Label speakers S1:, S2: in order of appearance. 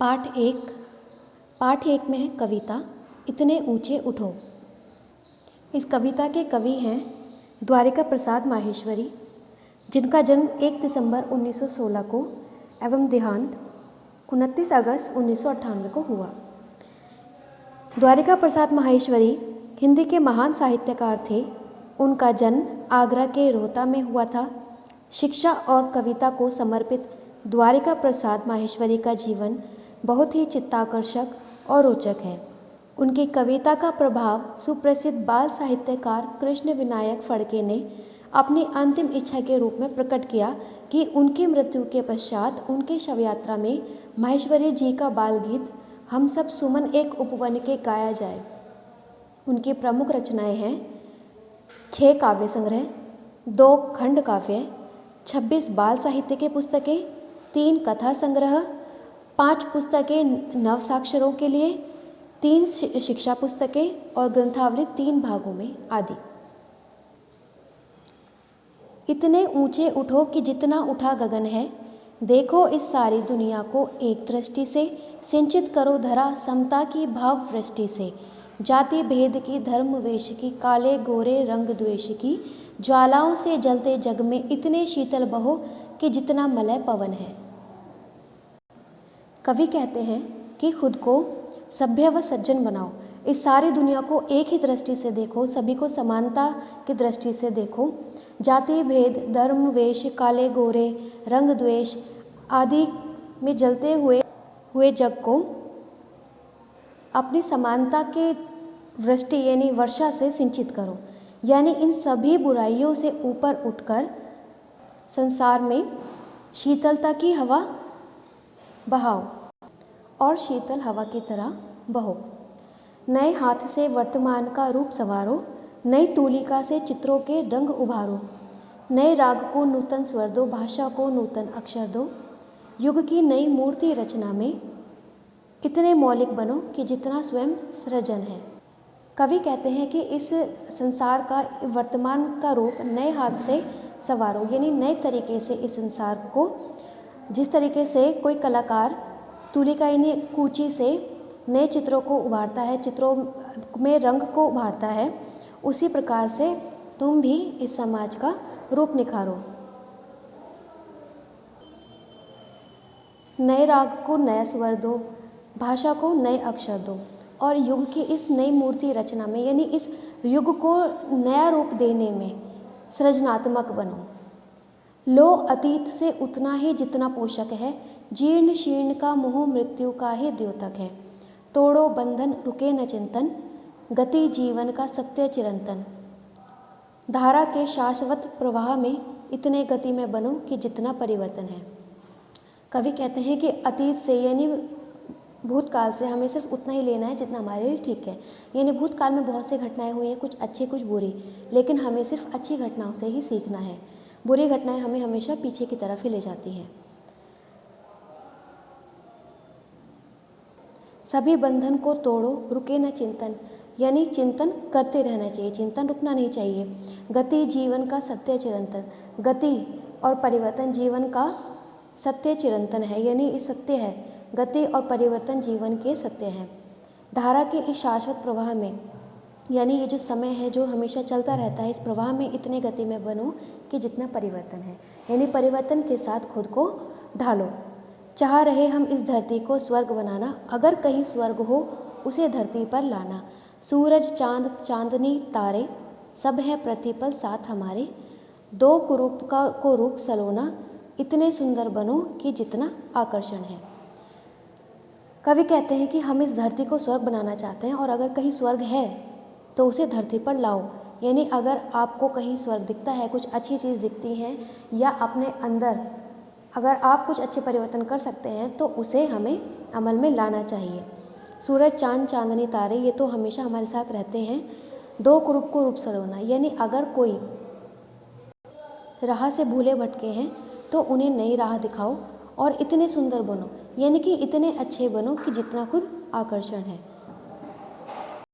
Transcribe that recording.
S1: पाठ एक में है कविता इतने ऊंचे उठो। इस कविता के कवि हैं द्वारिका प्रसाद माहेश्वरी, जिनका जन्म 1 दिसंबर 1916 को एवं देहांत 29 अगस्त 1998 को हुआ। द्वारिका प्रसाद माहेश्वरी हिंदी के महान साहित्यकार थे। उनका जन्म आगरा के रोहता में हुआ था। शिक्षा और कविता को समर्पित द्वारिका प्रसाद माहेश्वरी का जीवन बहुत ही चित्ताकर्षक और रोचक है। उनकी कविता का प्रभाव सुप्रसिद्ध बाल साहित्यकार कृष्ण विनायक फड़के ने अपनी अंतिम इच्छा के रूप में प्रकट किया कि उनकी मृत्यु के पश्चात उनके शवयात्रा में माहेश्वरी जी का बाल गीत हम सब सुमन एक उपवन के गाया जाए। उनकी प्रमुख रचनाएं हैं 6 काव्य संग्रह, 2 खंड काव्य, 26 बाल साहित्य के पुस्तकें, 3 कथा संग्रह, 5 पुस्तकें नवसाक्षरों के लिए, 3 शिक्षा पुस्तकें और ग्रंथावली 3 भागों में आदि। इतने ऊंचे उठो कि जितना उठा गगन है, देखो इस सारी दुनिया को एक दृष्टि से, सिंचित करो धरा समता की भाव वृष्टि से, जाति भेद की धर्म वेश की काले गोरे रंग द्वेष की, ज्वालाओं से जलते जग में इतने शीतल बहो कि जितना मलय पवन है। कवि कहते हैं कि खुद को सभ्य व सज्जन बनाओ, इस सारी दुनिया को एक ही दृष्टि से देखो, सभी को समानता की दृष्टि से देखो, जाति भेद धर्म वेश काले गोरे रंग द्वेष आदि में जलते हुए जग को अपनी समानता के वृष्टि यानी वर्षा से सिंचित करो, यानी इन सभी बुराइयों से ऊपर उठकर संसार में शीतलता की हवा बहाओ और शीतल हवा की तरह बहो। नए हाथ से वर्तमान का रूप संवारो, नई तूलिका से चित्रों के रंग उभारो, नए राग को नूतन स्वर दो, भाषा को नूतन अक्षर दो, युग की नई मूर्ति रचना में इतने मौलिक बनो कि जितना स्वयं सृजन है। कवि कहते हैं कि इस संसार का वर्तमान का रूप नए हाथ से संवारो, यानी नए तरीके से इस संसार को, जिस तरीके से कोई कलाकार तूलिका यानी कूची से नए चित्रों को उभारता है, चित्रों में रंग को उभारता है, उसी प्रकार से तुम भी इस समाज का रूप निखारो। नए राग को नया स्वर दो, भाषा को नए अक्षर दो और युग की इस नई मूर्ति रचना में यानी इस युग को नया रूप देने में सृजनात्मक बनो। लो अतीत से उतना ही जितना पोषक है, जीर्ण शीर्ण का मोह मृत्यु का ही द्योतक है, तोड़ो बंधन रुके न चिंतन, गति जीवन का सत्य चिरंतन। धारा के शाश्वत प्रवाह में इतने गति में बनो कि जितना परिवर्तन है। कवि कहते हैं कि अतीत से यानी भूतकाल से हमें सिर्फ उतना ही लेना है जितना हमारे लिए ठीक है, यानी भूतकाल में बहुत सी घटनाएं हुई हैं, कुछ अच्छी कुछ बुरी, लेकिन हमें सिर्फ अच्छी घटनाओं से ही सीखना है। बुरी घटनाएं हमें हमेशा पीछे की तरफ ही ले जाती हैं। सभी बंधन को तोड़ो रुके न चिंतन, यानी चिंतन करते रहना चाहिए, चिंतन रुकना नहीं चाहिए। गति जीवन का सत्य चिरंतन, गति और परिवर्तन जीवन का सत्य चिरंतन है, यानी इस सत्य है, गति और परिवर्तन जीवन के सत्य हैं। धारा के इस शाश्वत प्रवाह में, यानी ये जो समय है जो हमेशा चलता रहता है, इस प्रवाह में इतने गति में बनो कि जितना परिवर्तन है, यानी परिवर्तन के साथ खुद को ढालो। चाह रहे हम इस धरती को स्वर्ग बनाना, अगर कहीं स्वर्ग हो उसे धरती पर लाना। सूरज चांद चांदनी तारे सब है प्रतिपल साथ हमारे, दो कुरूप को रूप सलोना, इतने सुंदर बनो कि जितना आकर्षण है। कवि कहते हैं कि हम इस धरती को स्वर्ग बनाना चाहते हैं और अगर कहीं स्वर्ग है तो उसे धरती पर लाओ, यानी अगर आपको कहीं स्वर्ग दिखता है, कुछ अच्छी चीज़ दिखती है या अपने अंदर अगर आप कुछ अच्छे परिवर्तन कर सकते हैं तो उसे हमें अमल में लाना चाहिए। सूरज चांद चांदनी तारे ये तो हमेशा हमारे साथ रहते हैं। दो कुरूप को रूप सलोना, यानी अगर कोई राह से भूले भटके हैं तो उन्हें नई राह दिखाओ और इतने सुंदर बनो, यानी कि इतने अच्छे बनो कि जितना खुद आकर्षण है।